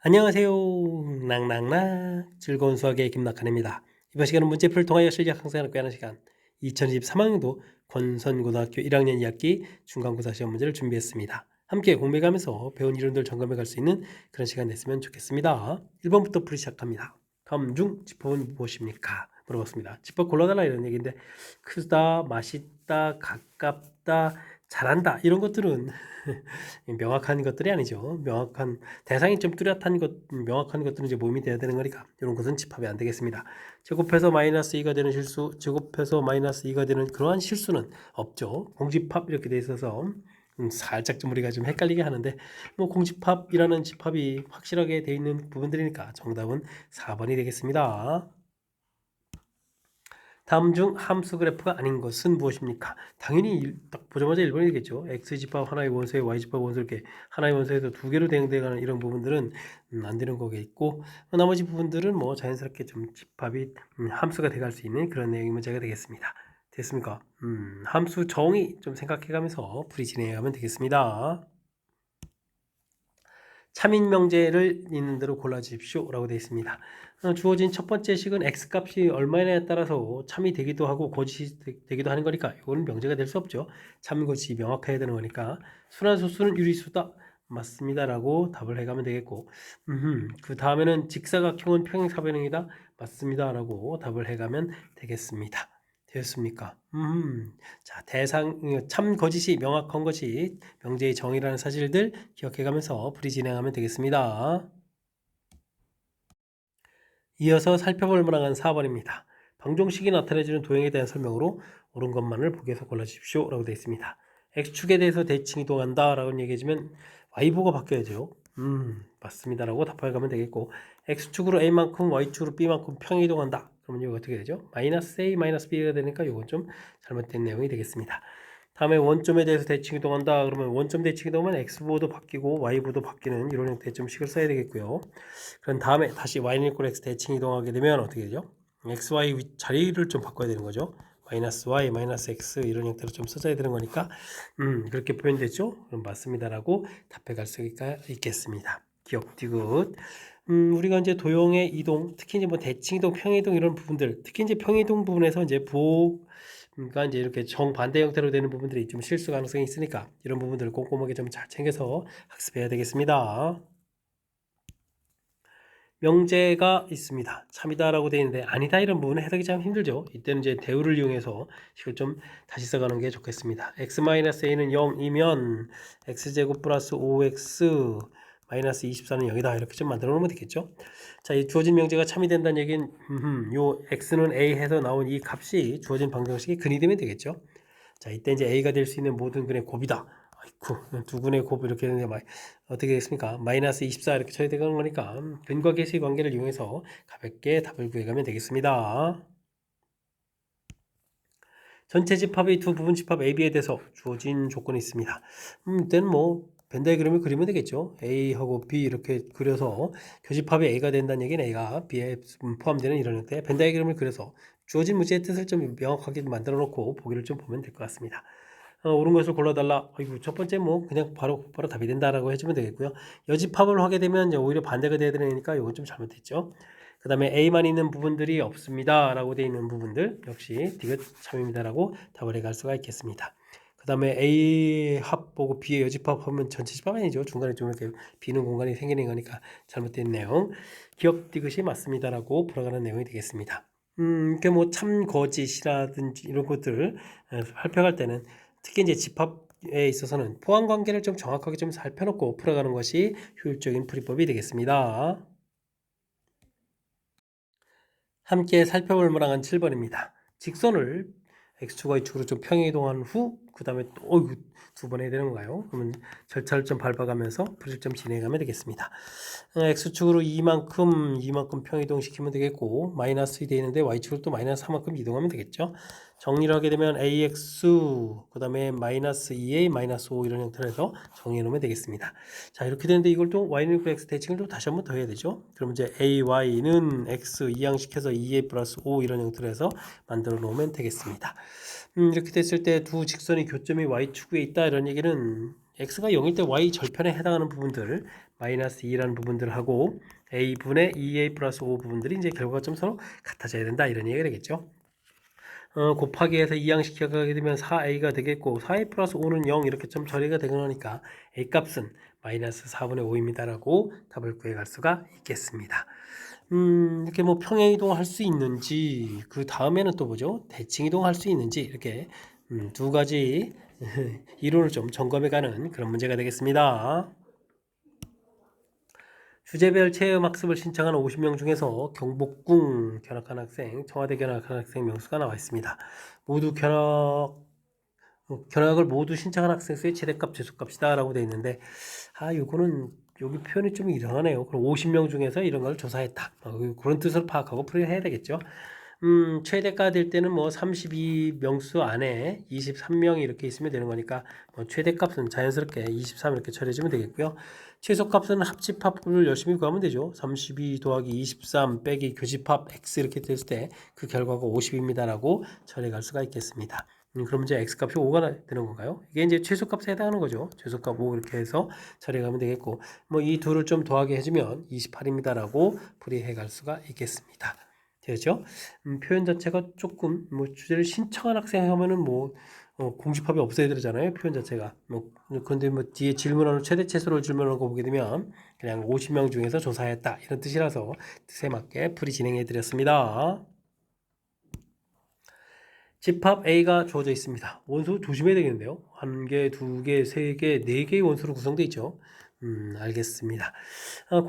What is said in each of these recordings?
안녕하세요. 낭낭낭 즐거운 수학의 김낙한입니다. 이번 시간은 문제풀을 통하여 실력 향상을 꾀하는 시간 2023학년도 권선고등학교 1학년 2학기 중간고사 시험 문제를 준비했습니다. 함께 공부해가면서 배운 이론들 점검해 갈 수 있는 그런 시간 됐으면 좋겠습니다. 1번부터 풀이 시작합니다. 다음 중 집합은 무엇입니까? 물어봤습니다. 집합 골라달라 이런 얘기인데 크다, 맛있다, 가깝다, 잘한다 이런 것들은 명확한 것들이 아니죠. 명확한 대상이 좀 뚜렷한 것, 명확한 것들은 이제 모음이 돼야 되는 거니까 이런 것은 집합이 안 되겠습니다. 제곱해서 마이너스 2가 되는 실수, 제곱해서 마이너스 2가 되는 그러한 실수는 없죠. 공집합 이렇게 돼 있어서 살짝 좀 우리가 좀 헷갈리게 하는데 뭐 공집합이라는 집합이 확실하게 돼 있는 부분들이니까 정답은 4번이 되겠습니다. 다음 중 함수 그래프가 아닌 것은 무엇입니까? 당연히 딱 보자마자 1번이겠죠. x집합 하나의 원소에 y집합 원소 이렇게 하나의 원소에서 두 개로 대응되는 이런 부분들은 안 되는 거겠고 나머지 부분들은 뭐 자연스럽게 좀 집합이 함수가 돼갈 수 있는 그런 내용의 문제가 되겠습니다. 됐습니까? 함수 정의 좀 생각해가면서 풀이 진행해가면 되겠습니다. 참인명제를 있는 대로 골라주십시오 라고 되어 있습니다. 주어진 첫 번째 식은 x값이 얼마냐에 따라서 참이 되기도 하고 거짓이 되기도 하는 거니까 이거는 명제가 될 수 없죠. 참 거짓이 명확해야 되는 거니까 순환소수는 유리수다 맞습니다 라고 답을 해가면 되겠고 그 다음에는 직사각형은 평행사변형이다 맞습니다 라고 답을 해가면 되겠습니다. 되었습니까? 자, 참 거짓이 명확한 것이 명제의 정의라는 사실들 기억해가면서 풀이 진행하면 되겠습니다. 이어서 살펴볼 문항은 4번입니다. 방정식이 나타내주는 도형에 대한 설명으로 옳은 것만을 보기에서 골라주십시오 라고 되어 있습니다. X축에 대해서 대칭 이동한다 라고 얘기해주면 Y보가 바뀌어야죠. 맞습니다 라고 답해가면 되겠고 X축으로 A만큼 Y축으로 B만큼 평이동한다 그러면 이거 어떻게 되죠? 마이너스 A 마이너스 B가 되니까 이건 좀 잘못된 내용이 되겠습니다. 다음에 원점에 대해서 대칭 이동한다 그러면 원점 대칭 이동하면 X보도 바뀌고 Y보도 바뀌는 이런 형태의 좀 식을 써야 되겠고요. 그런 다음에 다시 y는 equal x 대칭 이동하게 되면 어떻게 되죠? x, y 자리를 좀 바꿔야 되는 거죠. 마이너스 y, 마이너스 x 이런 형태로 좀 써줘야 되는 거니까 그렇게 표현됐죠? 그럼 맞습니다라고 답해 갈 수가 있겠습니다. 기억 디귿. 우리가 이제 도형의 이동, 특히 이제 뭐 대칭 이동, 평이동 이런 부분들, 특히 이제 평이동 부분에서 이제 그러니까 이제 이렇게 정반대 형태로 되는 부분들이 좀 실수 가능성이 있으니까 이런 부분들을 꼼꼼하게 좀 잘 챙겨서 학습해야 되겠습니다. 명제가 있습니다. 참이다라고 되어 있는데 아니다 이런 부분은 해석이 참 힘들죠. 이때는 이제 대우를 이용해서 식을 좀 다시 써가는 게 좋겠습니다. x-a는 0이면 x제곱 플러스 5x 마이너스 24는 0이다 이렇게 좀 만들어 놓으면 되겠죠. 자, 이 주어진 명제가 참이 된다는 얘기는 요 x는 a 해서 나온 이 값이 주어진 방정식이 근이 되면 되겠죠. 자, 이때 이제 a가 될 수 있는 모든 근의 곱이다. 아이쿠, 두 근의 곱 이렇게 되는데 어떻게 되겠습니까? 마이너스 24 이렇게 쳐야 되는 거니까 근과 계수의 관계를 이용해서 가볍게 답을 구해가면 되겠습니다. 전체 집합의 두 부분 집합 AB에 대해서 주어진 조건이 있습니다. 이때는 뭐 벤 다이그램을 그리면 되겠죠. A하고 B 이렇게 그려서 교집합이 A가 된다는 얘기는 A가 B에 포함되는 이런 형태의 벤 다이그램을 그려서 주어진 문제의 뜻을 좀 명확하게 만들어 놓고 보기를 좀 보면 될 것 같습니다. 옳은 것을 골라달라. 아이고, 첫 번째 뭐 그냥 바로 답이 된다라고 해주면 되겠고요. 여집합을 하게 되면 이제 오히려 반대가 돼야 되니까 이건 좀 잘못됐죠. 그 다음에 A만 있는 부분들이 없습니다 라고 되어 있는 부분들 역시 디귿 참입니다라고 답을 해갈 수가 있겠습니다. 그 다음에 A 합 보고 B의 여집합 하면 전체 집합 아니죠. 중간에 좀 이렇게 비는 공간이 생기는 거니까 잘못된 내용 기억 디귿이 맞습니다라고 풀어가는 내용이 되겠습니다. 이렇게 뭐 참거짓이라든지 이런 것들을 살펴갈 때는 특히 이제 집합에 있어서는 포함 관계를 좀 정확하게 좀 살펴놓고 풀어가는 것이 효율적인 풀이법이 되겠습니다. 함께 살펴볼 문항은 7번입니다. 직선을 x축과 y축으로 좀 평행이동한 후 그 다음에 또 두 번 해야 되는 건가요? 그러면 절차를 좀 밟아가면서 풀이를 좀 진행하면 되겠습니다. x축으로 이만큼 평이동시키면 되겠고 마이너스 2 되어 있는데 y축으로 또 마이너스 4만큼 이동하면 되겠죠. 정리를 하게 되면 ax 그 다음에 마이너스 2a 마이너스 5 이런 형태로 해서 정리해 놓으면 되겠습니다. 자, 이렇게 되는데 이걸 또 y는 x 대칭을 또 다시 한번 더 해야 되죠. 그럼 이제 ay는 x 이항시켜서 2a 플러스 5 이런 형태로 해서 만들어 놓으면 되겠습니다. 이렇게 됐을 때 두 직선의 교점이 y축에 있다 이런 얘기는 x가 0일 때 y 절편에 해당하는 부분들 마이너스 2라는 부분들을 하고 a분의 2a 플러스 5 부분들이 이제 결과가 좀 서로 같아져야 된다 이런 얘기가 되겠죠. 곱하기 해서 이항시켜가게 되면 4a가 되겠고 4a 플러스 5는 0 이렇게 좀 처리가 되거니까 a 값은 마이너스 4분의 5입니다 라고 답을 구해갈 수가 있겠습니다. 이렇게 뭐 평행이동 할 수 있는지 그 다음에는 또 뭐죠? 대칭이동 할 수 있는지 이렇게 두 가지 이론을 좀 점검해가는 그런 문제가 되겠습니다. 주제별 체험학습을 신청하는 50명 중에서 경복궁 견학한 학생, 청와대 견학한 학생 명수가 나와 있습니다. 모두 견학을 모두 신청한 학생 수의 최대값, 최소값이다 라고 되어 있는데 요거는 여기 표현이 좀 이상하네요. 그럼 50명 중에서 이런 걸 조사했다. 그런 뜻을 파악하고 풀이를 해야 되겠죠. 최대가 될 때는 뭐 32명수 안에 23명이 이렇게 있으면 되는 거니까 뭐 최대값은 자연스럽게 23 이렇게 처리해주면 되겠고요. 최소값은 합집합을 열심히 구하면 되죠. 32 더하기 23 빼기 교집합 x 이렇게 됐을 때 그 결과가 50입니다 라고 처리할 수가 있겠습니다. 그럼 이제 x값이 5가 되는 건가요? 이게 이제 최소값에 해당하는 거죠. 최소값 5 이렇게 해서 처리하면 되겠고 뭐 이 둘을 좀 더하게 해주면 28입니다 라고 풀이해 갈 수가 있겠습니다. 되죠? 표현 자체가 조금 뭐 주제를 신청한 학생 하면은 뭐 공집합이 없어야 되잖아요. 표현 자체가 그런데 뭐 뒤에 질문하는 최대 최소를 질문하는 거 보게 되면 그냥 50명 중에서 조사했다 이런 뜻이라서 뜻에 맞게 풀이 진행해 드렸습니다. 집합 A가 주어져 있습니다. 원소 조심해야 되겠는데요. 1개, 2개, 3개, 4개의 원소로 구성되어 있죠. 알겠습니다.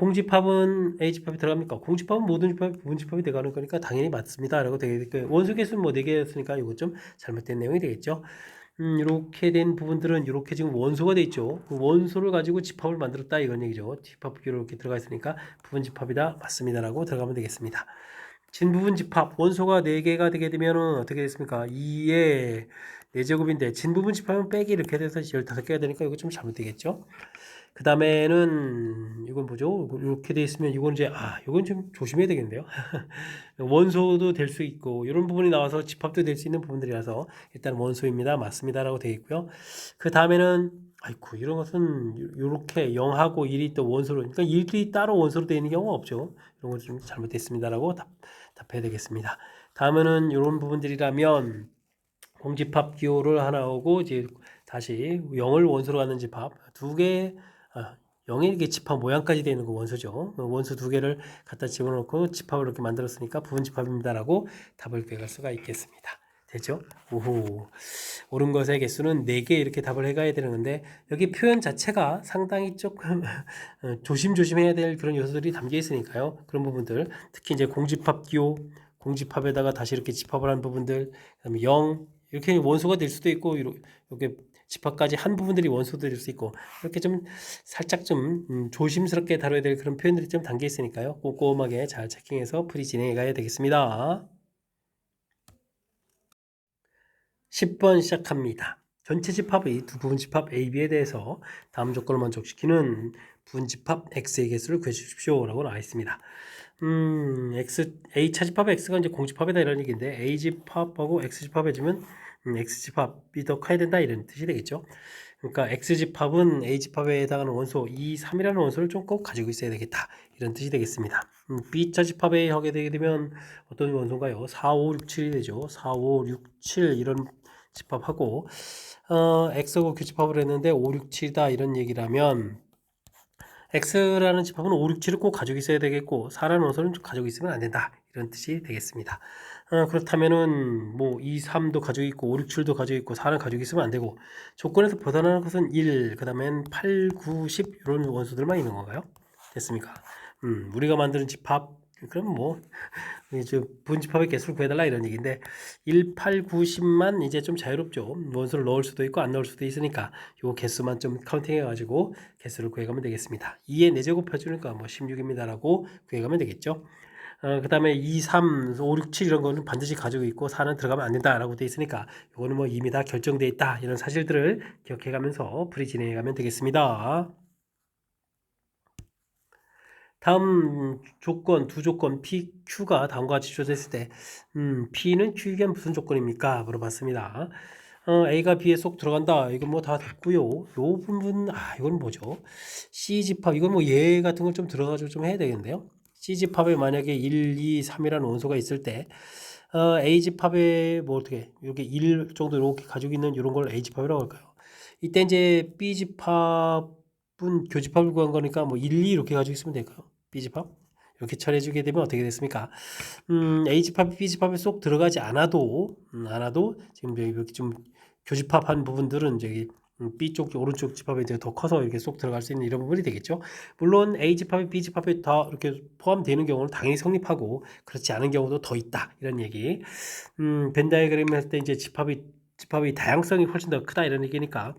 공집합은 A집합이 들어갑니까? 공집합은 모든 집합이 부분집합이 들어가는 거니까 당연히 맞습니다. 라고 되게 원소 개수는 뭐 4개였으니까 이거 좀 잘못된 내용이 되겠죠. 이렇게 된 부분들은 이렇게 지금 원소가 돼 있죠. 그 원소를 가지고 집합을 만들었다 이런 얘기죠. 집합 비율 이렇게 들어가 있으니까 부분집합이다 맞습니다라고 들어가면 되겠습니다. 진부분 집합 원소가 4개가 되게 되면 어떻게 됐습니까? 2의 4제곱인데 진부분 집합은 빼기 이렇게 돼서 15개가 되니까 이거 좀 잘못되겠죠? 그 다음에는 이건 뭐죠? 이렇게 돼 있으면 이건 이제 이건 좀 조심해야 되겠는데요. 원소도 될 수 있고 이런 부분이 나와서 집합도 될 수 있는 부분들이라서 일단 원소입니다. 맞습니다라고 되어 있고요. 그 다음에는 아이고 이런 것은 이렇게 0하고 1이 또 원소로 그러니까 1이 따로 원소로 되어 있는 경우가 없죠. 이런 것 좀 잘못됐습니다라고 답해야 되겠습니다. 다음에는 이런 부분들이라면 공집합 기호를 하나 오고 이제 다시 0을 원소로 갖는 집합 2개 0의 이게 집합 모양까지 되는 거 원소죠. 원소 2개를 갖다 집어넣고 집합을 이렇게 만들었으니까 부분집합입니다라고 답을 구해갈 수가 있겠습니다. 되죠? 오호. 옳은 것의 개수는 4개 이렇게 답을 해가야 되는 건데 여기 표현 자체가 상당히 조금 조심해야 될 그런 요소들이 담겨 있으니까요. 그런 부분들 특히 이제 공집합 기호 공집합에다가 다시 이렇게 집합을 한 부분들 그다음에 0 이렇게 원소가 될 수도 있고 이렇게 집합까지 한 부분들이 원소도 될 수 있고 이렇게 좀 살짝 좀 조심스럽게 다뤄야 될 그런 표현들이 좀 담겨 있으니까요. 꼼꼼하게 잘 체킹해서 풀이 진행해 가야 되겠습니다. 10번 시작합니다. 전체 집합의 두 부분 집합 A, B에 대해서 다음 조건을 만족시키는 부분집합 X의 개수를 구해주십시오 라고 나와 있습니다. A 차집합 X가 이제 공집합이다 이런 얘기인데 A 집합하고 X 집합 해주면 X 집합이 더 커야 된다 이런 뜻이 되겠죠. 그러니까 X 집합은 A 집합에 해당하는 원소 2, 3이라는 원소를 좀 꼭 가지고 있어야 되겠다 이런 뜻이 되겠습니다. B 차 집합에 하게 되게 되면 어떤 원소인가요? 4, 5, 6, 7이 되죠. 4, 5, 6, 7 이런 집합하고 X하고 교집합을 했는데 5, 6, 7이다 이런 얘기라면 X라는 집합은 5, 6, 7을 꼭 가지고 있어야 되겠고 4라는 원소는 가지고 있으면 안 된다 이런 뜻이 되겠습니다. 그렇다면은 뭐 2, 3도 가지고 있고 5, 6, 7도 가지고 있고 4는 가지고 있으면 안 되고 조건에서 벗어나는 것은 1, 그 다음엔 8, 9, 10 이런 원소들만 있는 건가요? 됐습니까? 우리가 만드는 집합 그럼 뭐 이제 분집합의 개수를 구해달라 이런 얘기인데 1, 8, 9, 10만 이제 좀 자유롭죠. 원소를 넣을 수도 있고 안 넣을 수도 있으니까 요 개수만 좀 카운팅해 가지고 개수를 구해가면 되겠습니다. 2에 4제곱 해주니까 뭐 16입니다라고 구해가면 되겠죠. 그 다음에 2, 3, 5, 6, 7 이런 거는 반드시 가지고 있고 4는 들어가면 안 된다라고 돼 있으니까 이거는 뭐 이미 다 결정돼 있다 이런 사실들을 기억해 가면서 풀이 진행해 가면 되겠습니다. 다음 조건 두 조건 P, Q가 다음과 같이 주어졌을 때 P는 Q에겐 무슨 조건입니까? 물어봤습니다. A가 B에 쏙 들어간다. 이건 뭐 다 됐고요. 요 부분, 이건 뭐죠? C 집합, 이건 뭐 예 같은 걸 좀 들어가지고 좀 해야 되겠는데요. C 집합에 만약에 1, 2, 3이라는 원소가 있을 때, A 집합에 뭐 어떻게, 이렇게 1 정도 이렇게 가지고 있는 이런 걸 A 집합이라고 할까요? 이때 이제 B 집합은 교집합을 구한 거니까 뭐 1, 2 이렇게 가지고 있으면 될까요? B 집합? 이렇게 처리해주게 되면 어떻게 됐습니까? A 집합이 B 집합에 쏙 들어가지 않아도 지금 여기 이렇게 좀 교집합한 부분들은 저기 B 쪽 오른쪽 집합에 이제 더 커서 이렇게 속 들어갈 수 있는 이런 부분이 되겠죠. 물론 A 집합이 B 집합에 다 이렇게 포함되는 경우는 당연히 성립하고 그렇지 않은 경우도 더 있다 이런 얘기. 벤 다이어그램 할 때 이제 집합이 다양성이 훨씬 더 크다 이런 얘기니까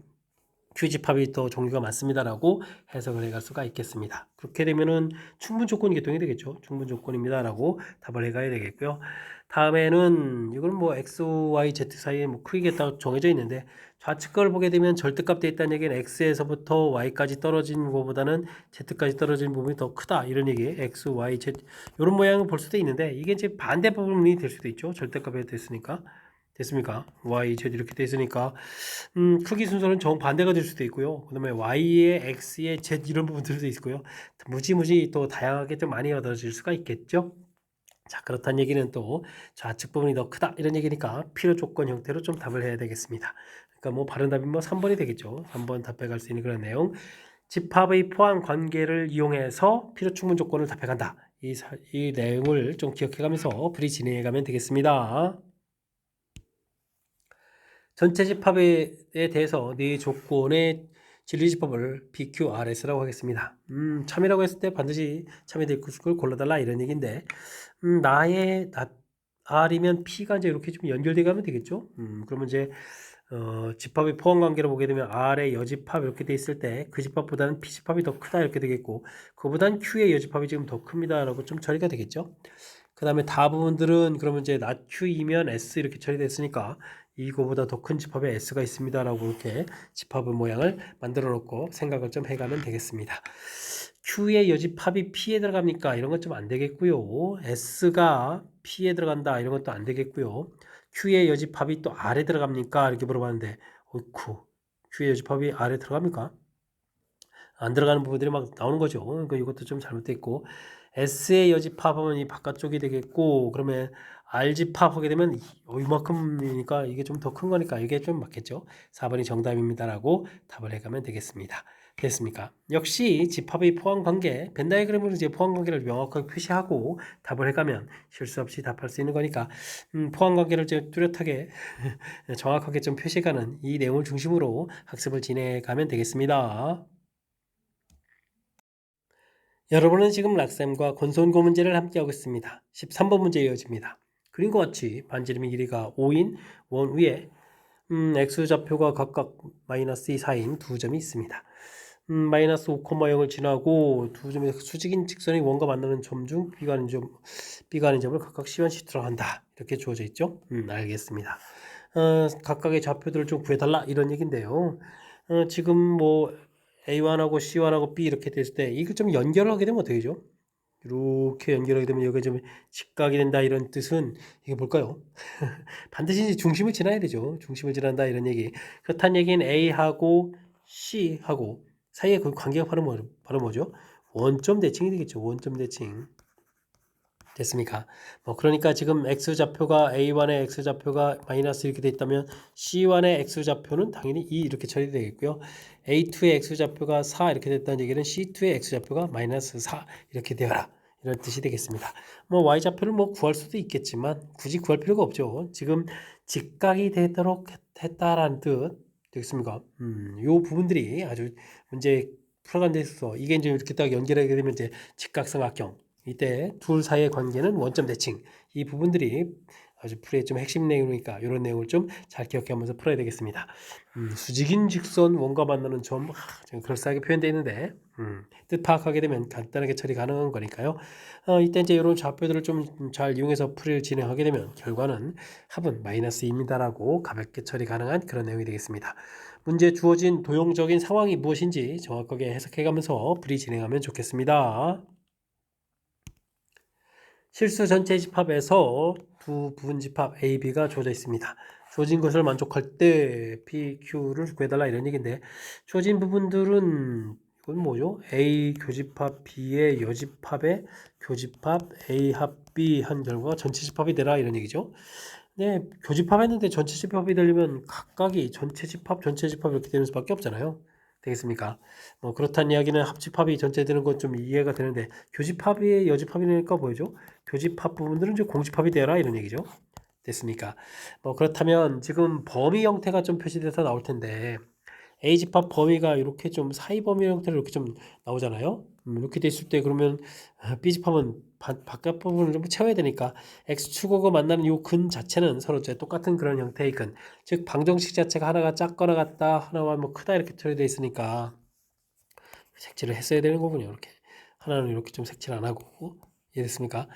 Q집합이 더 종류가 많습니다라고 해석을 해갈 수가 있겠습니다. 그렇게 되면은 충분 조건이 개통이 되겠죠. 충분 조건입니다라고 답을 해가야 되겠고요. 다음에는 이건 뭐 x, y, z 사이에 뭐 크기가 다 정해져 있는데 좌측 걸 보게 되면 절대값 돼 있다는 얘기는 x에서부터 y까지 떨어진 것보다는 z까지 떨어진 부분이 더 크다 이런 얘기. x, y, z 이런 모양을 볼 수도 있는데 이게 이제 반대 부분이 될 수도 있죠. 절대값에 됐으니까. 됐습니까? y, z 이렇게 돼 있으니까 크기 순서는 정반대가 될 수도 있고요. 그 다음에 y에 x에 z 이런 부분들도 있고요. 무지무지 또 다양하게 좀 많이 얻어질 수가 있겠죠. 자, 그렇다는 얘기는 또 좌측 부분이 더 크다 이런 얘기니까 필요 조건 형태로 좀 답을 해야 되겠습니다. 그러니까 뭐 바른 답이 뭐 3번이 되겠죠. 3번 답해갈 수 있는 그런 내용. 집합의 포함 관계를 이용해서 필요 충분 조건을 답해간다. 이 내용을 좀 기억해가면서 풀이 진행해가면 되겠습니다. 전체 집합에 대해서 네 조건의 진리집합을 PQRS라고 하겠습니다. 참이라고 했을 때 반드시 참여될 것을 골라달라 이런 얘기인데 나의 R이면 P가 이제 이렇게 좀 연결돼 가면 되겠죠. 그러면 이제 집합의 포함 관계로 보게 되면 R의 여집합 이렇게 돼 있을 때 그 집합보다는 P 집합이 더 크다 이렇게 되겠고 그보단 Q의 여집합이 지금 더 큽니다라고 좀 처리가 되겠죠. 그 다음에 다 부분들은 그러면 이제 not Q이면 S 이렇게 처리됐으니까 이거보다 더 큰 집합에 S가 있습니다라고 이렇게 집합의 모양을 만들어 놓고 생각을 좀 해가면 되겠습니다. Q의 여집합이 P에 들어갑니까? 이런 건 좀 안 되겠고요. S가 P에 들어간다 이런 것도 안 되겠고요. Q의 여집합이 또 R에 들어갑니까? 이렇게 물어봤는데 어이쿠 Q의 여집합이 R에 들어갑니까? 안 들어가는 부분들이 막 나오는 거죠. 그러니까 이것도 좀 잘못됐고 S의 여집합은 이 바깥쪽이 되겠고 그러면 R집합하게 되면 이만큼이니까 이게 좀 더 큰 거니까 이게 좀 맞겠죠. 4번이 정답입니다라고 답을 해가면 되겠습니다. 됐습니까? 역시 집합의 포함 관계, 벤 다이어그램으로 이제 포함 관계를 명확하게 표시하고 답을 해가면 실수 없이 답할 수 있는 거니까 포함 관계를 이제 뚜렷하게 정확하게 좀 표시해가는 이 내용을 중심으로 학습을 진행해 가면 되겠습니다. 여러분은 지금 락쌤과 권선고 문제를 함께하고 있습니다. 13번 문제 이어집니다. 그림과 같이 반지름의 길이가 5인 원 위에 x좌표가 각각 마이너스 2, 4인 두 점이 있습니다. 마이너스 5,0을 지나고 두 점의 수직인 직선이 원과 만나는 점 중 B가 아닌 점을 각각 C1씩 들어간다. 이렇게 주어져 있죠. 알겠습니다. 각각의 좌표들을 좀 구해달라 이런 얘기인데요. 지금 뭐 A1하고 C1하고 B 이렇게 됐을 때 이걸 좀 연결을 하게 되면 어떻게 되죠? 이렇게 연결하게 되면 여기가 좀 직각이 된다 이런 뜻은 이게 뭘까요? 반드시 이제 중심을 지나야 되죠. 중심을 지난다 이런 얘기. 그렇다는 얘기는 A하고 C하고 사이에 그 관계가 바로 뭐죠? 원점 대칭이 되겠죠. 원점 대칭. 됐습니까? 그러니까 지금 x좌표가 a1의 x좌표가 마이너스 이렇게 돼 있다면 c1의 x좌표는 당연히 2 이렇게 처리되겠고요. a2의 x좌표가 4 이렇게 됐다는 얘기는 c2의 x좌표가 마이너스 4 이렇게 되어라. 이런 뜻이 되겠습니다. y좌표를 구할 수도 있겠지만 굳이 구할 필요가 없죠. 지금 직각이 되도록 했다라는 뜻 되겠습니까? 요 부분들이 아주 문제 풀어간 데 있어서 이게 이제 이렇게 딱 연결하게 되면 이제 직각삼각형 이때 둘 사이의 관계는 원점 대칭 이 부분들이 아주 풀이의 좀 핵심 내용이니까 이런 내용을 좀 잘 기억하면서 풀어야 되겠습니다. 수직인 직선 원과 만나는 점 좀 그럴싸하게 표현되어 있는데 뜻 파악하게 되면 간단하게 처리 가능한 거니까요. 이때 이제 이런 좌표들을 좀 잘 이용해서 풀이를 진행하게 되면 결과는 합은 마이너스 2입니다라고 가볍게 처리 가능한 그런 내용이 되겠습니다. 문제 주어진 도형적인 상황이 무엇인지 정확하게 해석해가면서 풀이 진행하면 좋겠습니다. 실수 전체 집합에서 두 부분 집합 A, B가 주어져 있습니다. 주어진 것을 만족할 때 PQ를 구해달라 이런 얘기인데 주어진 부분들은 이건 뭐죠? A 교집합 B의 여집합의 교집합 A 합 B 한 결과가 전체 집합이 되라 이런 얘기죠. 네, 교집합했는데 전체 집합이 되려면 각각이 전체 집합, 전체 집합 이렇게 되는 수밖에 없잖아요. 되겠습니까? 뭐 그렇다는 이야기는 합집합이 전체 되는 건 좀 이해가 되는데 교집합이 여집합이니까 뭐죠? 교집합 부분들은 이제 공집합이 되라 이런 얘기죠. 됐습니까? 뭐 그렇다면 지금 범위 형태가 좀 표시돼서 나올 텐데 A집합 범위가 이렇게 좀 사이 범위 형태로 이렇게 좀 나오잖아요. 이렇게 됐을 때 그러면 B집합은 바깥 부분을 좀 채워야 되니까 X축하고 만나는 이 근 자체는 서로 이제 똑같은 그런 형태의 근. 즉 방정식 자체가 하나가 작거나 같다, 하나가 뭐 크다 이렇게 처리되어 있으니까 색칠을 했어야 되는 거군요. 이렇게 하나는 이렇게 좀 색칠 안 하고 이해됐습니까?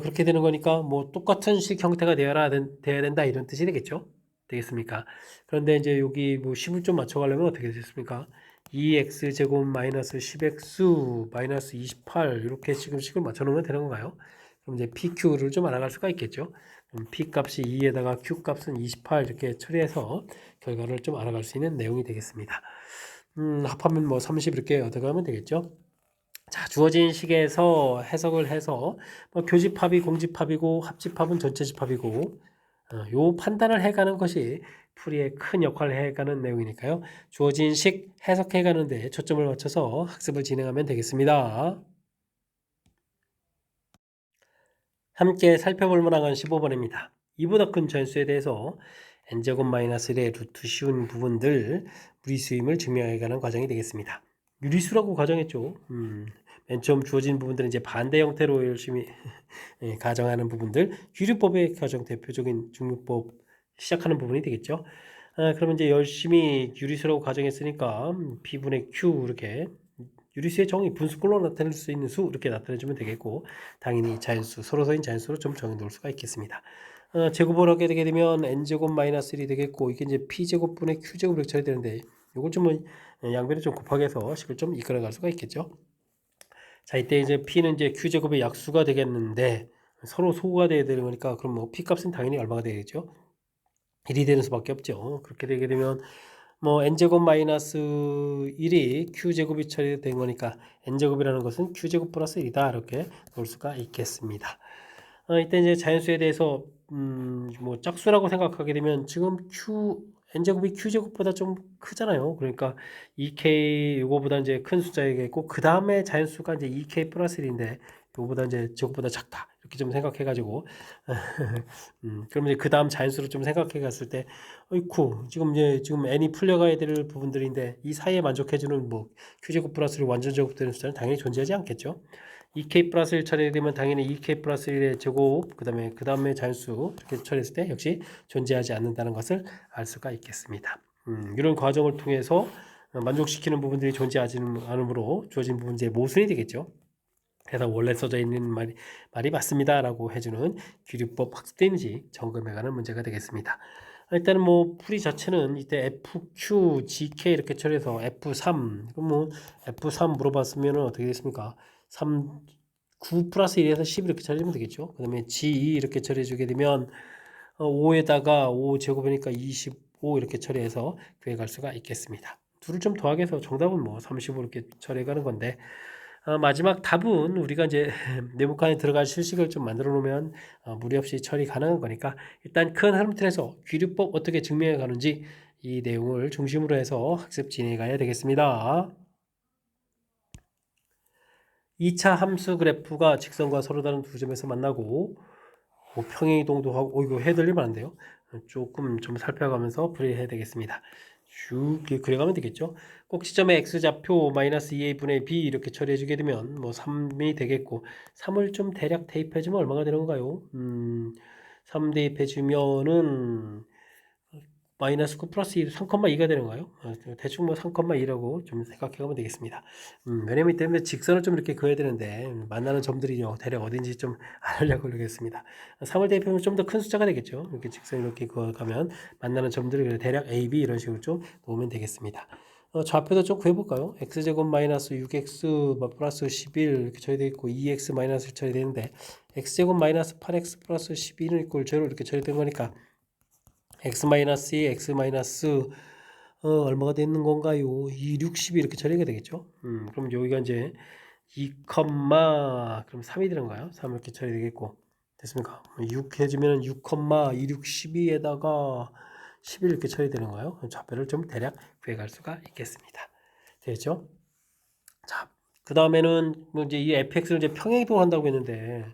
그렇게 되는 거니까 뭐 똑같은 식 형태가 돼야 된다 이런 뜻이 되겠죠? 되겠습니까? 그런데 이제 여기 뭐 10을 좀 맞춰가려면 어떻게 되겠습니까? 2x제곱 마이너스 10x 마이너스 28 이렇게 지금 식을 맞춰놓으면 되는 건가요? 그럼 이제 pq를 좀 알아갈 수가 있겠죠? 그럼 p 값이 2에다가 q 값은 28 이렇게 처리해서 결과를 좀 알아갈 수 있는 내용이 되겠습니다. 합하면 뭐 30 이렇게 얻어가면 되겠죠? 자, 주어진 식에서 해석을 해서 뭐 교집합이 공집합이고 합집합은 전체 집합이고 요 판단을 해가는 것이 풀이에 큰 역할을 해가는 내용이니까요. 주어진 식 해석해가는 데 초점을 맞춰서 학습을 진행하면 되겠습니다. 함께 살펴볼 만한 건 15번입니다. 이보다 큰 전수에 대해서 n제곱 마이너스 1의 루트 쉬운 부분들 무리수임을 증명해가는 과정이 되겠습니다. 유리수라고 가정했죠. 맨 처음 주어진 부분들은 이제 반대 형태로 열심히 가정하는 부분들, 유리법의 가정 대표적인 중류법 시작하는 부분이 되겠죠. 그러면 이제 열심히 유리수라고 가정했으니까 B분의 Q 이렇게 유리수의 정의 분수꼴로 나타낼 수 있는 수 이렇게 나타내주면 되겠고 당연히 자연수 서로서인 자연수로 좀 정해 놓을 수가 있겠습니다. 제곱을 하게 되게 되면 n제곱 마이너스 1이 되겠고 이게 이제 p제곱분의 q제곱 이렇게 처리 되는데 이걸 좀 양변을 좀 곱하게 해서 식을 좀 이끌어갈 수가 있겠죠. 자, 이때 이제 p는 이제 q제곱의 약수가 되겠는데 서로 소구가 돼야 되는 거니까 그럼 뭐 p 값은 당연히 얼마가 되겠죠? 1이 되는 수밖에 없죠. 그렇게 되게 되면 뭐 n제곱 마이너스 1이 q제곱이 처리된 거니까 n제곱이라는 것은 q제곱 플러스 1이다 이렇게 볼 수가 있겠습니다. 이때 이제 자연수에 대해서 뭐 짝수라고 생각하게 되면 지금 n제곱이 q제곱보다 좀 크잖아요. 그러니까 2k 이거보다 이제 큰 숫자이겠고 그 다음에 자연수가 이제 2k 플러스 1인데 이거보다 이제 저것보다 작다 이렇게 좀 생각해가지고 그럼 이제 그 다음 자연수로 좀 생각해 갔을 때 어이쿠 지금 n이 풀려가야 될 부분들인데 이 사이에 만족해주는 뭐 q제곱 플러스 1 완전 제곱되는 숫자는 당연히 존재하지 않겠죠. 2k 플러스 1 처리되면 당연히 2k 플러스 1의 제곱 그 다음에 자연수 이렇게 처리했을 때 역시 존재하지 않는다는 것을 알 수가 있겠습니다. 이런 과정을 통해서 만족시키는 부분들이 존재하지 않으므로 주어진 부분의 모순이 되겠죠. 그래서 원래 써져 있는 말이 맞습니다라고 해주는 기류법 학습되는지 점검해가는 문제가 되겠습니다. 일단은 뭐 풀이 자체는 이때 FQ, GK 이렇게 처리해서 F3 그럼 뭐 F3 물어봤으면 어떻게 됐습니까? 9 플러스 1에서 10 이렇게 처리하면 되겠죠. 그 다음에 G2 이렇게 처리해주게 되면 5에다가 5 제곱이니까 25 이렇게 처리해서 구해갈 수가 있겠습니다. 둘을 좀 더하게 해서 정답은 뭐 35 이렇게 처리해가는 건데 마지막 답은 우리가 이제 네모칸에 들어갈 실식을 좀 만들어 놓으면 무리 없이 처리 가능한 거니까 일단 큰 흐름 틀에서 귀류법 어떻게 증명해 가는지 이 내용을 중심으로 해서 학습 진행해 가야 되겠습니다. 2차 함수 그래프가 직선과 서로 다른 두 점에서 만나고 뭐 평행이동도 하고 이거 해드리면 안 돼요. 조금 좀 살펴가면서 풀이해야 되겠습니다. 쭉 그려가면 되겠죠. 꼭 지점의 x좌표 마이너스 2a분의 b 이렇게 처리해주게 되면 뭐 3이 되겠고 3을 좀 대략 대입해주면 얼마가 되는 건가요? 3 대입해주면은 마이너스 9 플러스 2, 3,2가 되는 거예요. 대충 뭐 3,2라고 좀 생각해 가면 되겠습니다. 왜냐면 이 때문에 직선을 좀 이렇게 그어야 되는데 만나는 점들이 대략 어딘지 좀 알려고 그러겠습니다. 3을 대입하면 좀 더 큰 숫자가 되겠죠. 이렇게 직선 이렇게 그어가면 만나는 점들을 대략 A, B 이런 식으로 좀 놓으면 되겠습니다. 좌표도 좀 구해볼까요? x제곱 마이너스 6x 플러스 11 이렇게 처리되어 있고 2x 마이너스 1 처리되는데 x제곱 마이너스 8x 플러스 12는 이꼴 0 이렇게 처리된 거니까 x-2, x- 얼마가 되는 건가요? 2, 6, 12 이렇게 처리가 되겠죠. 그럼 여기가 이제 2, 그럼 3이 되는가요? 3 이렇게 처리되겠고 됐습니까? 6 해주면 6, 2, 6, 12에다가 11 이렇게 처리되는 거예요. 좌표를 좀 대략 구해갈 수가 있겠습니다. 되겠죠? 자, 그 다음에는 뭐 이제 이 fx를 이제 평행이동 한다고 했는데,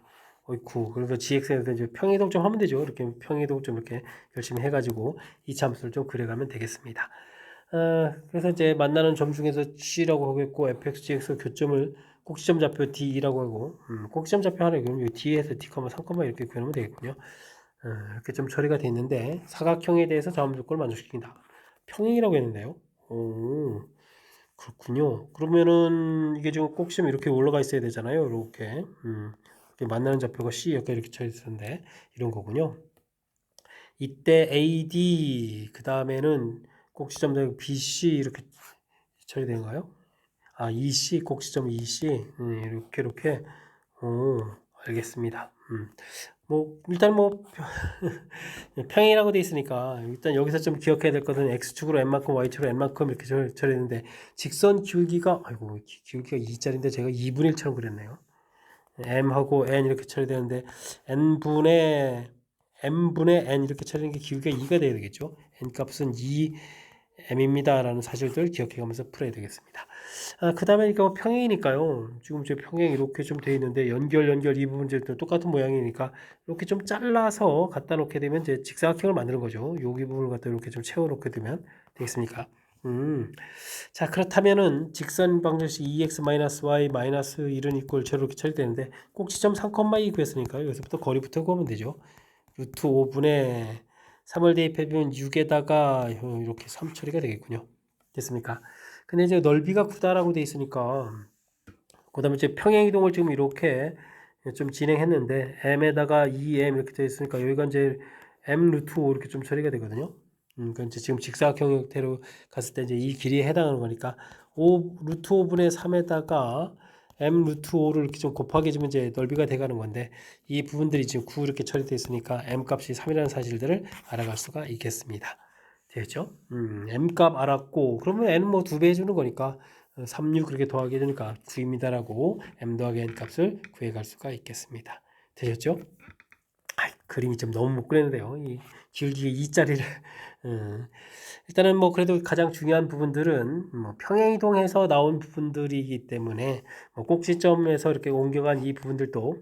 어이쿠, 그래서 gx에서 이제 평행이동 좀 하면 되죠. 이렇게 평행이동 좀 이렇게 열심히 해가지고 이 함수를 좀 그려가면 되겠습니다. 그래서 이제 만나는 점 중에서 C라고 하겠고 fx, gx 교점을 꼭지점 좌표 D라고 하고 꼭지점 좌표 하나 그럼 D에서 D, 3, 이렇게 그리면 되겠군요. 이렇게 좀 처리가 돼 있는데 사각형에 대해서 자음 조건을 만족시킨다. 평행이라고 했는데요. 오, 그렇군요. 그러면은 이게 지금 꼭지점 이렇게 올라가 있어야 되잖아요. 이렇게, 이렇게 만나는 좌표가 C 이렇게 처리 있었는데 이런 거군요. 이때 AD 그 다음에는 꼭지점 BC 이렇게 처리되는가요? 아, EC 꼭지점 EC 이렇게 알겠습니다. 뭐 일단 뭐 평행이라고 돼 있으니까 일단 여기서 좀 기억해야 될 것은 x축으로 n만큼 y축으로 n만큼 이렇게 처리했는데 직선 기울기가 아이고 기울기가 2짜리인데 제가 2분의 1처럼 그렸네요. m하고 n 이렇게 처리되는데 m분의 n 이렇게 처리되는 게 기울기가 2가 돼야 되겠죠. n 값은 2m입니다 라는 사실들 기억해가면서 풀어야 되겠습니다. 그 다음에 이거 평행이니까요. 지금 제 평행 이렇게 좀 되어 있는데 연결 이 부분 들 똑같은 모양이니까 이렇게 좀 잘라서 갖다 놓게 되면 이제 직사각형을 만드는 거죠. 여기 부분을 갖다 이렇게 좀 채워 놓게 되면 되겠습니까? 자, 그렇다면은 직선 방정식 2x-y 마이너스 1은 이꼴 제로 이렇게 처리되는데 꼭지점 3,2 구했으니까 여기서부터 거리부터 구하면 되죠. 루트 5분의 3을 대입해보면 6에다가 이렇게 3 처리가 되겠군요. 됐습니까? 근데 이제 넓이가 9다라고 돼 있으니까 그 다음에 이제 평행이동을 지금 이렇게 좀 진행했는데 m에다가 2m 이렇게 되어 있으니까 여기가 이제 m 루트 5 이렇게 좀 처리가 되거든요. 그러니까 이제 지금 직사각형 형태로 갔을 때 이제 이 길이에 해당하는 거니까 5 루트 5분의 3에다가 m 루트 5를 이렇게 좀 곱하게 해주면 이제 넓이가 돼가는 건데 이 부분들이 지금 9 이렇게 처리되어 있으니까 m 값이 3이라는 사실들을 알아갈 수가 있겠습니다. 되겠죠? m 값 알았고 그러면 n은 뭐 2배 해주는 거니까 3, 6 그렇게 더하게 되니까 9입니다라고 m 더하기 n 값을 구해갈 수가 있겠습니다. 되셨죠? 그림이 좀 너무 못 그리는데요. 이 기울기 2짜리를 일단은 뭐 그래도 가장 중요한 부분들은 뭐 평행이동해서 나온 부분들이기 때문에 뭐 꼭지점에서 이렇게 옮겨간 이 부분들도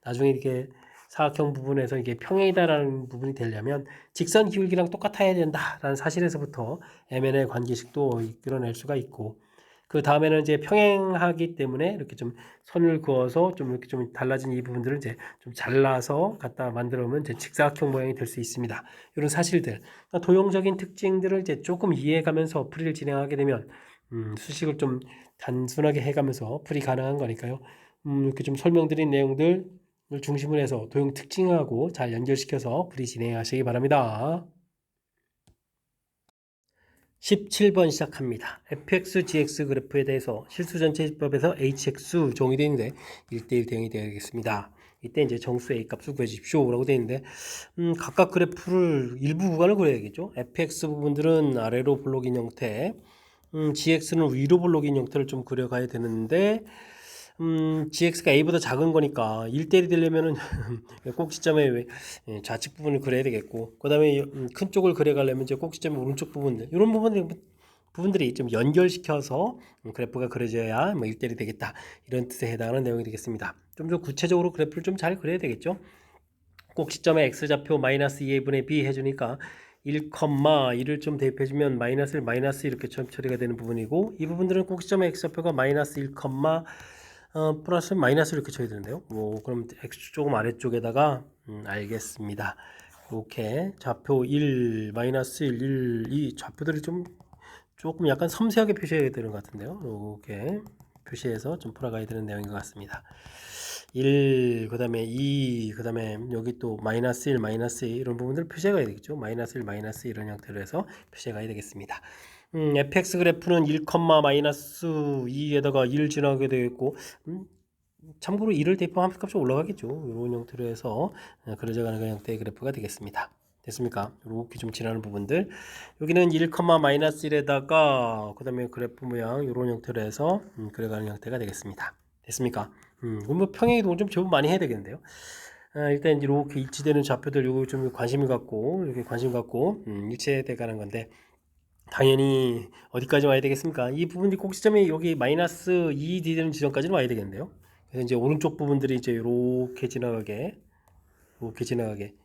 나중에 이렇게 사각형 부분에서 이게 평행이다라는 부분이 되려면 직선 기울기랑 똑같아야 된다라는 사실에서부터 MN의 관계식도 이끌어낼 수가 있고 그 다음에는 이제 평행하기 때문에 이렇게 좀 선을 그어서 좀 이렇게 좀 달라진 이 부분들을 이제 좀 잘라서 갖다 만들어 놓으면 이제 직사각형 모양이 될 수 있습니다. 이런 사실들, 그러니까 도형적인 특징들을 이제 조금 이해해가면서 풀이를 진행하게 되면 수식을 좀 단순하게 해가면서 풀이 가능한 거니까요. 이렇게 좀 설명드린 내용들을 중심으로 해서 도형 특징하고 잘 연결시켜서 풀이 진행하시기 바랍니다. 17번 시작합니다. fx, gx 그래프에 대해서 실수전체집합에서 hx 정의 되어 있는데 1대1 대응이 되겠습니다. 이때 이제 정수 a 값을 구해주십시오 라고 되어 있는데 각각 그래프를 일부 구간을 그려야겠죠. fx 부분들은 아래로 블록인 형태, gx는 위로 블록인 형태를 좀 그려가야 되는데 gx가 a보다 작은 거니까 1대1이 되려면은 꼭지점의 좌측 부분을 그려야 되겠고 그 다음에 큰 쪽을 그려가려면 이제 꼭지점의 오른쪽 부분들 이런 부분들이 좀 연결시켜서 그래프가 그려져야 뭐 1대1이 되겠다 이런 뜻에 해당하는 내용이 되겠습니다. 좀 더 구체적으로 그래프를 좀 잘 그려야 되겠죠. 꼭지점의 x좌표 마이너스 2a분의 b 해주니까 1,1을 좀 대입해주면 마이너스 이렇게 처리가 되는 부분이고 이 부분들은 꼭지점의 x좌표가 마이너스 1, 플러스 마이너스 이렇게 쳐야 되는데요. 뭐 그럼 x 조금 아래쪽에다가 알겠습니다. 이렇게 좌표 1, 마이너스 1, 2 좌표들이 좀 조금 약간 섬세하게 표시해야 되는 것 같은데요. 이렇게 표시해서 좀 풀어가야 되는 내용인 것 같습니다. 1, 그 다음에 2, 그 다음에 여기 또 마이너스 1, 마이너스 2 이런 부분들을 표시해가야 되겠죠. 마이너스 1, 마이너스 2 이런 형태로 해서 표시해가야 되겠습니다. fx 그래프는 1, 마이너스 2에다가 1 지나게 되겠고 참고로 1을 대입하면 함수값이 올라가겠죠. 이런 형태로 해서 그려져가는 형태의 그래프가 되겠습니다. 됐습니까? 이렇게 좀 지나는 부분들. 여기는 1, 마이너스 1에다가 그 다음에 그래프 모양 이런 형태로 해서 그려가는 형태가 되겠습니다. 됐습니까? 그럼 뭐 평행 이동을 좀 제법 많이 해야 되겠는데요. 일단 이제 이렇게 일치되는 좌표들 요거 좀 관심을 갖고 이렇게 관심 갖고 일치돼 가는 건데 당연히 어디까지 와야 되겠습니까? 이 부분이 꼭지점이 여기 마이너스 2D 되는 지점까지는 와야 되겠는데요. 그래서 이제 오른쪽 부분들이 이제 이렇게 지나가게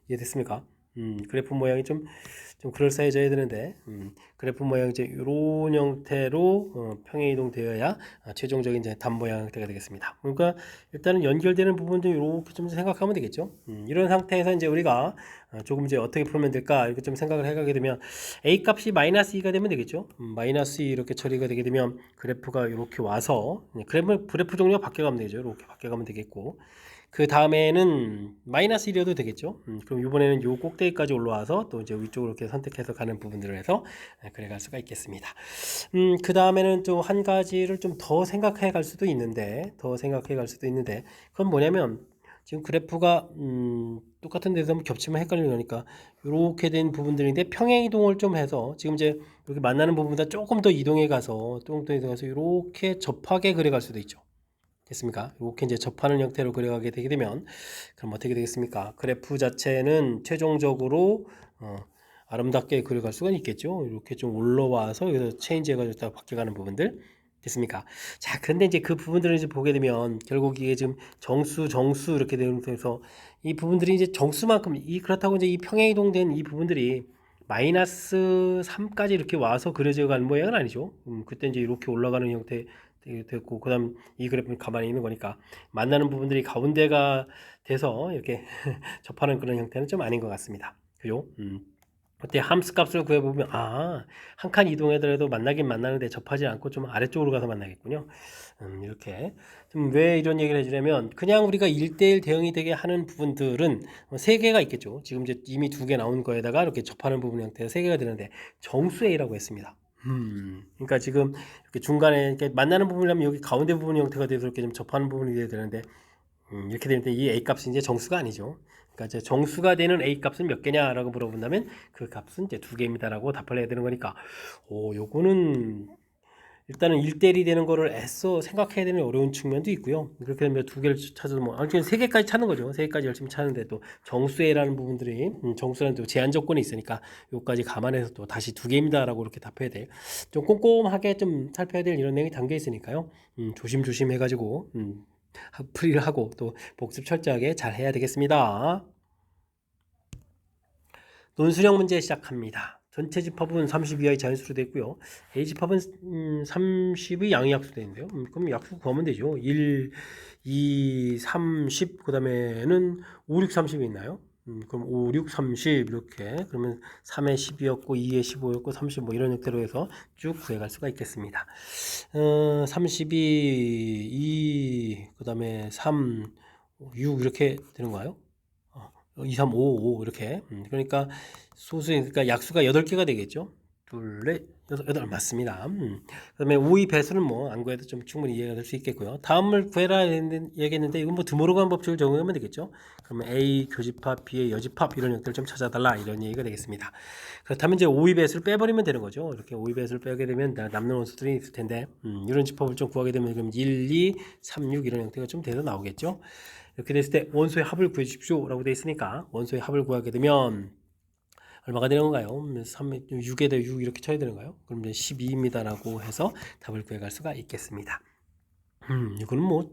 이해됐습니까? 그래프 모양이 좀 그럴싸해져야 되는데, 그래프 모양이 이제 이런 형태로 평행 이동되어야 최종적인 이제 단 모양 형태가 되겠습니다. 그러니까 일단은 연결되는 부분도 이렇게 좀 생각하면 되겠죠. 이런 상태에서 이제 우리가 조금 이제 어떻게 풀면 될까 이렇게 좀 생각을 해가게 되면 a 값이 마이너스 2가 되면 되겠죠. 마이너스 2 이렇게 처리가 되게 되면 그래프가 이렇게 와서 그래프 종류가 바뀌어가면 되죠. 이렇게 바뀌어가면 되겠고. 그 다음에는 마이너스 1이어도 되겠죠. 그럼 이번에는 요 꼭대기까지 올라와서 또 이제 위쪽으로 이렇게 선택해서 가는 부분들을 해서 그래갈 수가 있겠습니다. 그 다음에는 좀 한 가지를 좀 더 생각해 갈 수도 있는데, 그건 뭐냐면 지금 그래프가 똑같은 데서 겹치면 헷갈리는 거니까 이렇게 된 부분들인데 평행 이동을 좀 해서 지금 이제 이렇게 만나는 부분보다 조금 더 이동해 가서 이렇게 접하게 그려갈 수도 있죠. 됐습니까? 이렇게 이제 접하는 형태로 그려가게 되게 되면 그럼 어떻게 되겠습니까? 그래프 자체는 최종적으로 아름답게 그려갈 수가 있겠죠. 이렇게 좀 올라와서 여기서 체인지 해가지고 바뀌어가는 부분들 됐습니까? 자, 그런데 이제 그 부분들을 이제 보게 되면 결국 이게 지금 정수 이렇게 되면서 이 부분들이 이제 정수만큼 그렇다고 이제 이 평행 이동된 이 부분들이 마이너스 3까지 이렇게 와서 그려져 가는 모양은 아니죠. 그때 이제 이렇게 올라가는 형태 됐고 그다음 이 그래프는 가만히 있는 거니까 만나는 부분들이 가운데가 돼서 이렇게 접하는 그런 형태는 좀 아닌 것 같습니다. 그죠? 그때 함수 값을 구해보면 한 칸 이동하더라도 만나긴 만나는데 접하지 않고 좀 아래쪽으로 가서 만나겠군요. 이렇게 좀 왜 이런 얘기를 해주냐면 그냥 우리가 1대1 대응이 되게 하는 부분들은 3개가 있겠죠. 지금 이제 이미 2개 나온 거에다가 이렇게 접하는 부분 형태가 3개가 되는데 정수 A라고 했습니다. 그러니까 지금 이렇게 중간에 이렇게 만나는 부분이라면 여기 가운데 부분 형태가 돼서 이렇게 좀 접하는 부분이 돼야 되는데 이렇게 되는데 이 A 값이 이제 정수가 아니죠. 그러니까 이제 정수가 되는 A 값은 몇 개냐라고 물어본다면 그 값은 이제 2개입니다라고 답을 해야 되는 거니까 요거는 일단은 1대1이 되는 거를 애써 생각해야 되는 어려운 측면도 있고요. 그렇게 되면 2개를 찾아도 아무튼 3개까지 찾는 거죠. 3개까지 열심히 찾는데 또 정수에라는 부분들이 정수라는 또 제한 조건이 있으니까 요까지 감안해서 또 다시 2개입니다라고 이렇게 답해야 돼. 좀 꼼꼼하게 좀 살펴야 될 이런 내용이 담겨 있으니까요. 조심조심 해가지고 풀이를 하고 또 복습 철저하게 잘 해야 되겠습니다. 논술형 문제 시작합니다. 전체 집합은 32의 자연수로 되어 있고요. A 집합은 30의 양의약수로 되어 있는데요. 그럼 약수 구하면 되죠. 1, 2, 30, 그 다음에는 5, 6, 30이 있나요? 그럼 5, 6, 30 이렇게 그러면 3에 10이었고 2에 15였고 30 뭐 이런 형태로 해서 쭉 구해갈 수가 있겠습니다. 32, 2, 그 다음에 3, 6 이렇게 되는 거예요? 2, 3, 5, 5 이렇게 그러니까 그러니까 약수가 8개가 되겠죠. 둘, 넷, 여덟 맞습니다. 그다음에 5의 배수는 뭐 안 구해도 좀 충분히 이해가 될 수 있겠고요. 다음을 구해라 얘기했는데 이건 뭐 드모르간 법칙을 적용하면 되겠죠. 그러면 A 교집합, B의 여집합 이런 형태를 좀 찾아달라 이런 얘기가 되겠습니다. 그렇다면 이제 5의 배수를 빼버리면 되는 거죠. 이렇게 5의 배수를 빼게 되면 남는 원수들이 있을 텐데 이런 집합을 좀 구하게 되면 그럼 1, 2, 3, 6 이런 형태가 좀 돼서 나오겠죠. 이렇게 됐을 때 원소의 합을 구해 주십시오 라고 되어 있으니까 원소의 합을 구하게 되면 얼마가 되는 건가요? 6에다 6 이렇게 쳐야 되는가요? 그럼 이제 12입니다 라고 해서 답을 구해갈 수가 있겠습니다. 이거는 뭐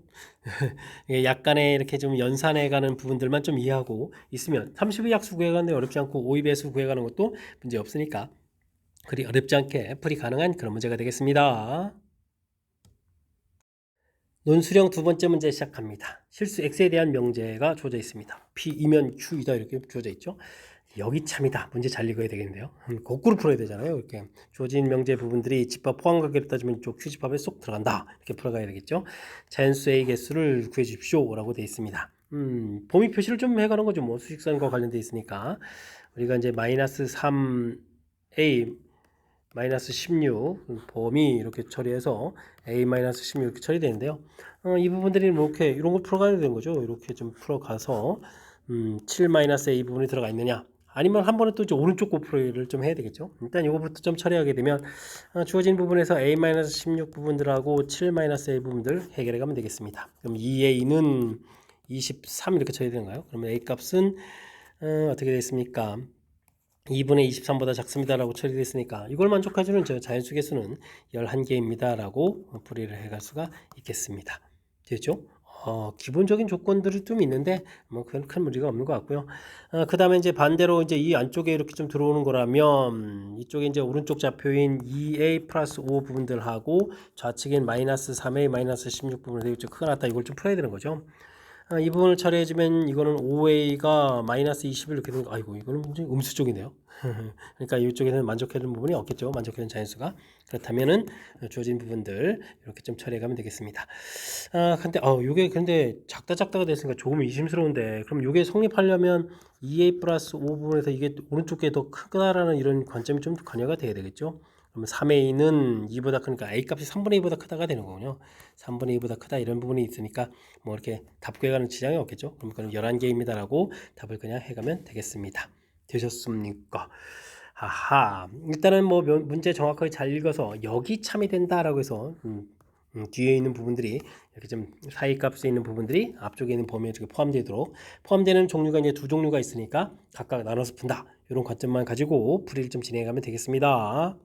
약간의 이렇게 좀 연산해 가는 부분들만 좀 이해하고 있으면 30의 약수 구해가는 데 어렵지 않고 5의 배수 구해가는 것도 문제 없으니까 그리 어렵지 않게 풀이 가능한 그런 문제가 되겠습니다. 논술형 두 번째 문제 시작합니다. 실수 x에 대한 명제가 주어져 있습니다. p이면 q이다 이렇게 주어져 있죠. 여기 참이다. 문제 잘 읽어야 되겠는데요. 거꾸로 풀어야 되잖아요. 이렇게 주어진 명제 부분들이 집합 포함관계를 따지면 이쪽 q집합에 쏙 들어간다. 이렇게 풀어가야 되겠죠. 자연수의 개수를 구해 주십시오 라고 되어 있습니다. 범위 표시를 좀 해가는 거죠. 뭐 수직선과 관련되어 있으니까 우리가 이제 마이너스 3a 마이너스 16 범위 이렇게 처리해서 a-16 이렇게 처리되는데요. 이 부분들이 이런 걸 풀어가야 되는 거죠. 이렇게 좀 풀어가서 7-a 부분이 들어가 있느냐 아니면 한 번에 또 이제 오른쪽 곱풀이를 좀 해야 되겠죠. 일단 이거부터 좀 처리하게 되면 주어진 부분에서 a-16 부분들하고 7-a 부분들 해결해 가면 되겠습니다. 그럼 2a는 23 이렇게 쳐야 되는가요? 그러면 a 값은 어떻게 되겠습니까? 2분의 23보다 작습니다 라고 처리됐으니까 이걸 만족해주는 저 자연수 개수는 11개입니다 라고 풀이를 해갈 수가 있겠습니다. 됐죠? 기본적인 조건들이 좀 있는데 뭐 큰 무리가 없는 것 같고요. 그 다음에 이제 반대로 이제 이 안쪽에 이렇게 좀 들어오는 거라면 이쪽에 이제 오른쪽 좌표인 2a 플러스 5 부분들하고 좌측엔 마이너스 3a 마이너스 16 부분을 되게 좀 크게 났다 이걸 좀 풀어야 되는 거죠. 이 부분을 처리해주면 이거는 5a가 마이너스 21 이렇게 되는 거. 아이고 이거는 음수 쪽이네요. 그러니까 이쪽에는 만족해주는 부분이 없겠죠. 만족해주는 자연수가. 그렇다면은 주어진 부분들 이렇게 좀 처리해가면 되겠습니다. 근데 요게 근데 작다가 됐으니까 조금 의심스러운데 그럼 요게 성립하려면 2a 플러스 5 부분에서 이게 오른쪽 게 더 크다라는 이런 관점이 좀 관여가 돼야 되겠죠. 그러면 3a는 2보다 크니까 a 값이 3분의 2보다 크다가 되는 거군요. 3분의 2보다 크다 이런 부분이 있으니까 뭐 이렇게 답 구해가는 지장이 없겠죠. 그럼 그건 11개입니다 라고 답을 그냥 해가면 되겠습니다. 되셨습니까? 아하, 일단은 뭐 문제 정확하게 잘 읽어서 여기 참이 된다라고 해서 뒤에 있는 부분들이 이렇게 좀 사이 값에 있는 부분들이 앞쪽에 있는 범위에 이렇게 포함되도록 포함되는 종류가 이제 두 종류가 있으니까 각각 나눠서 푼다 이런 관점만 가지고 풀이를 좀 진행하면 되겠습니다.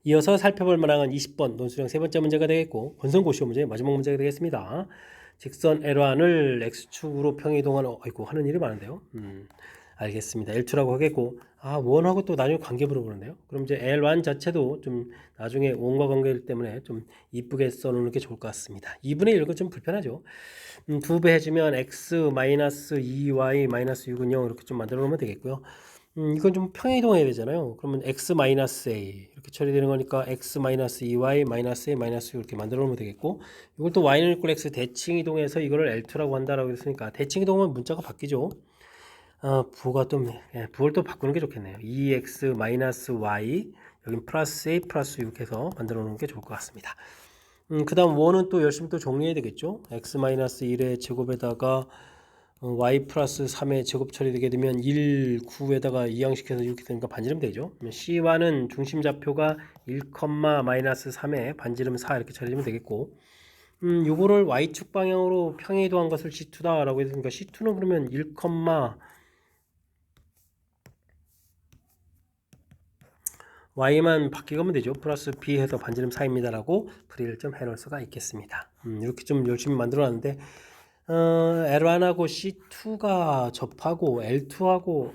이어서 살펴볼 만한 20번 논술형 세 번째 문제가 되겠고 건성고시오 문제 마지막 문제가 되겠습니다. 직선 L1을 X축으로 평이동하는 아이고 하는 일이 많은데요. 알겠습니다. L2라고 하겠고 원하고 또 나중에 관계 물어보는데요. 그럼 이제 L1 자체도 좀 나중에 원과 관계 때문에 좀 이쁘게 써놓는 게 좋을 것 같습니다. 2분의 1은 좀 불편하죠. 2배 해주면 X 마이너스 2Y 마이너스 6은 0 이렇게 좀 만들어 놓으면 되겠고요. 이건 좀 평행이동해야 되잖아요. 그러면 x 마이너스 a 이렇게 처리되는 거니까 x 마이너스 2y 마이너스 a 마이너스 이렇게 만들어 놓으면 되겠고 이걸 또 y는 equal x 대칭 이동해서 이거를 L2라고 한다라고 했으니까 대칭 이동하면 문자가 바뀌죠. 부호가 좀 부호를 또 바꾸는 게 좋겠네요. 2x 마이너스 y 여긴 플러스 a 플러스 6 해서 만들어 놓는 게 좋을 것 같습니다. 그 다음 원은 또 열심히 또 정리해야 되겠죠. x 마이너스 1의 제곱에다가 y 플러스 3의 제곱 처리되게 되면 1, 9에다가 이항시켜서 이렇게 되니까 반지름 되죠. C와는 중심 좌표가 1, 마이너스 3에 반지름 4 이렇게 처리되면 되겠고 요거를 y축 방향으로 평행이동한 것을 C2다 라고 했으니까 C2는 그러면 1, y만 바뀌면 되죠. 플러스 b 해서 반지름 4입니다 라고 풀이를 좀 해놓을 수가 있겠습니다. 이렇게 좀 열심히 만들어 놨는데 L1하고 C2가 접하고 L2하고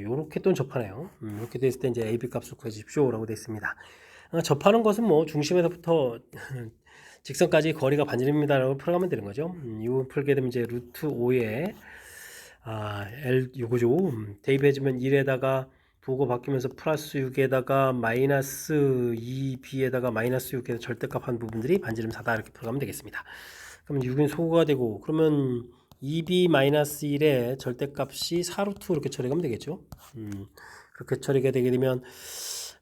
요렇게 또 접하네요. 이렇게 됐을 때 이제 AB 값을 구해주십시오 라고 되어 있습니다. 접하는 것은 뭐 중심에서부터 직선까지 거리가 반지름입니다 라고 풀어가면 되는 거죠. 이거 풀게 되면 이제 루트 5에 L 요거죠. 대입해주면 1에다가 부호가 바뀌면서 플러스 6에다가 마이너스 2b에다가 마이너스 6에서 절대값 한 부분들이 반지름 4다 이렇게 풀어가면 되겠습니다. 그럼 6은 소거가 되고 그러면 2b-1의 절대값이 4루트 이렇게 처리하면 되겠죠. 그렇게 처리가 되게 되면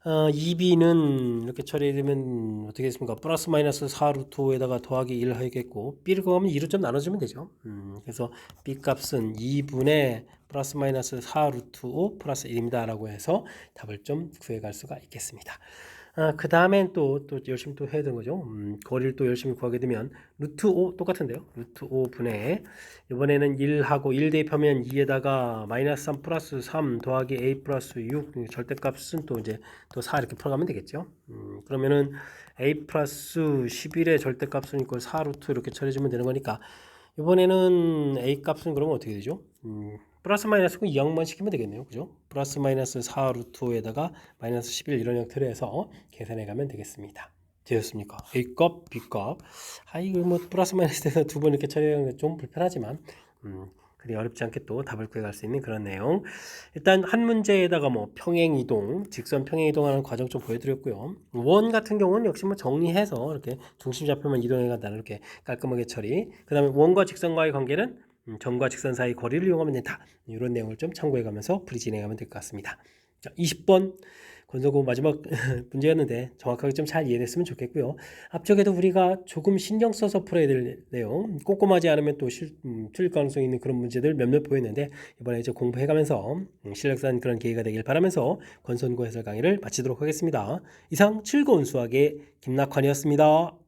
2b는 이렇게 처리되면 어떻게 됐습니까? 플러스 마이너스 4루트 5에다가 더하기 1 하겠고 b를 구하면 2로 좀 나눠주면 되죠. 그래서 b 값은 2분의 플러스 마이너스 4루트 5 플러스 1입니다 라고 해서 답을 좀 구해갈 수가 있겠습니다. 그 다음엔 또 열심히 또 해야 되는 거죠. 거리를 또 열심히 구하게 되면 루트 5 똑같은데요. 루트 5분의 이번에는 1하고 1 대입하면 2에다가 마이너스 3 플러스 3 더하기 a 플러스 6 절대값은 또 이제 또 4 이렇게 풀어가면 되겠죠. 그러면은 a 플러스 11의 절대값은 이걸 4 루트 이렇게 처리해주면 되는 거니까 이번에는 a 값은 그러면 어떻게 되죠? 플러스 마이너스 2항만 시키면 되겠네요. 그죠? 플러스 마이너스 4 루트에다가 마이너스 11 이런 형태로 해서 계산해 가면 되겠습니다. 되었습니까? A값, B값. 이거 뭐 플러스 마이너스 돼서 두 번 이렇게 처리하는 게 좀 불편하지만 그리 어렵지 않게 또 답을 구해갈 수 있는 그런 내용. 일단 한 문제에다가 뭐 평행이동, 직선 평행이동하는 과정 좀 보여드렸고요. 원 같은 경우는 역시 뭐 정리해서 이렇게 중심 좌표만 이동해 간다는 이렇게 깔끔하게 처리. 그 다음에 원과 직선과의 관계는 점과 직선 사이 거리를 이용하면 된다. 이런 내용을 좀 참고해 가면서 풀이 진행하면 될 것 같습니다. 자, 20번 권선고 마지막 문제였는데 정확하게 좀 잘 이해됐으면 좋겠고요. 앞쪽에도 우리가 조금 신경 써서 풀어야 될 내용, 꼼꼼하지 않으면 또 틀릴 가능성이 있는 그런 문제들 몇몇 보였는데 이번에 이제 공부해가면서 실력 쌓는 그런 기회가 되길 바라면서 권선고 해설 강의를 마치도록 하겠습니다. 이상 즐거운 수학의 김낙환이었습니다.